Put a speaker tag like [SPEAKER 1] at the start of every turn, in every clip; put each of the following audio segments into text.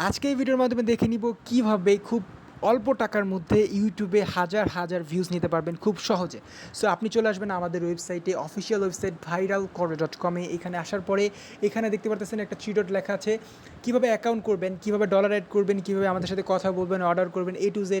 [SPEAKER 1] আজকে এই ভিডিওর মাধ্যমে দেখে নিব কিভাবে খুব অল্প টাকার মধ্যে ইউটিউবে হাজার হাজার ভিউজ নিতে পারবেন খুব সহজে। সো আপনি চলে আসবেন আমাদের ওয়েবসাইটে, অফিসিয়াল ওয়েবসাইট viralcorbe.com-এ। এখানে আসার পরে এখানে দেখতে পারতেছেন একটা 3 ডট লেখা আছে। কীভাবে অ্যাকাউন্ট করবেন, কীভাবে ডলার অ্যাড করবেন, কীভাবে আমাদের সাথে কথা বলবেন, অর্ডার করবেন, A to Z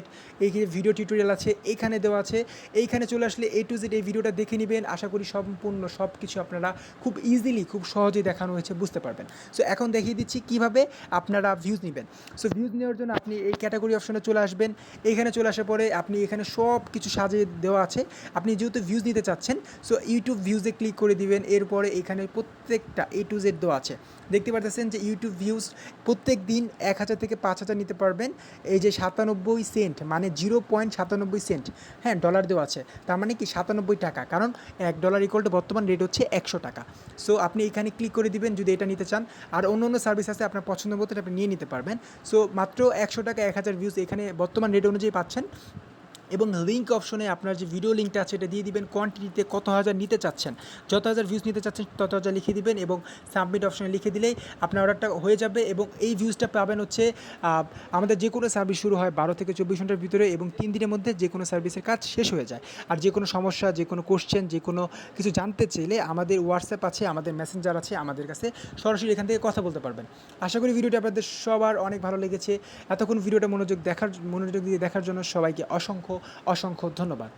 [SPEAKER 1] এই ভিডিও টিউটোরিয়াল আছে এইখানে দেওয়া আছে। এইখানে চলে আসলে A to Z এই ভিডিওটা দেখে নেবেন। আশা করি সম্পূর্ণ সব কিছু আপনারা খুব ইজিলি, খুব সহজেই দেখানো হয়েছে, বুঝতে পারবেন। সো এখন দেখিয়ে দিচ্ছি কীভাবে আপনারা ভিউজ নেবেন। সো ভিউজ নেওয়ার জন্য আপনি এই ক্যাটাগরি অপশনে চলে আসবেন। এইখানে চলে আসার পরে আপনি এখানে সব কিছু সাজিয়ে দেওয়া আছে। আপনি যেহেতু ভিউজ নিতে চাচ্ছেন, সো ইউটিউব ভিউজে ক্লিক করে দিবেন। এরপরে এখানে প্রত্যেকটা A to Z দেওয়া আছে। দেখতে পারতেছেন যে ইউটিউব ভিউজ প্রত্যেক দিন 1000 থেকে 5000 নিতে পারবেন। এই যে 97 সেন্ট মানে 0.97 সেন্ট, হ্যাঁ, ডলার দেওয়া আছে। তার মানে কি 97 টাকা, কারণ $1 ইকুয়াল টু বর্তমান রেট হচ্ছে 100 টাকা। সো আপনি এখানে ক্লিক করে দিবেন যদি এটা নিতে চান। আর অন্য অন্য সার্ভিস আছে, আপনার পছন্দ মতো আপনি নিয়ে নিতে পারবেন। সো মাত্র 100 টাকা 1000 ভিউজ এখানে বর্তমান রেট অনুযায়ী পাচ্ছেন। এবং লিঙ্ক অপশনে আপনার যে ভিডিও লিঙ্কটা আছে এটা দিয়ে দিবেন। কোয়ান্টিটিতে কত হাজার নিতে চাচ্ছেন, যত হাজার ভিউজ নিতে চাচ্ছেন তত হাজার লিখে দিবেন এবং সাবমিট অপশনে লিখে দিলেই আপনার অর্ডারটা হয়ে যাবে। এবং এই ভিউজটা পাবেন হচ্ছে আমাদের যে কোনো সার্ভিস শুরু হয় 12 থেকে 24 ঘন্টার ভিতরে এবং 3 দিনের মধ্যে যে কোনো সার্ভিসের কাজ শেষ হয়ে যায়। আর যে কোনো সমস্যা, যে কোনো কোশ্চেন, যে কোনো কিছু জানতে চাইলে আমাদের হোয়াটসঅ্যাপ আছে, আমাদের মেসেঞ্জার আছে, আমাদের কাছে সরাসরি এখান থেকে কথা বলতে পারবেন। আশা করি ভিডিওটা আপনাদের সবার অনেক ভালো লেগেছে। এতক্ষণ ভিডিওটা মনোযোগ দিয়ে দেখার জন্য সবাইকে অসংখ্য অসংখ্য ধন্যবাদ।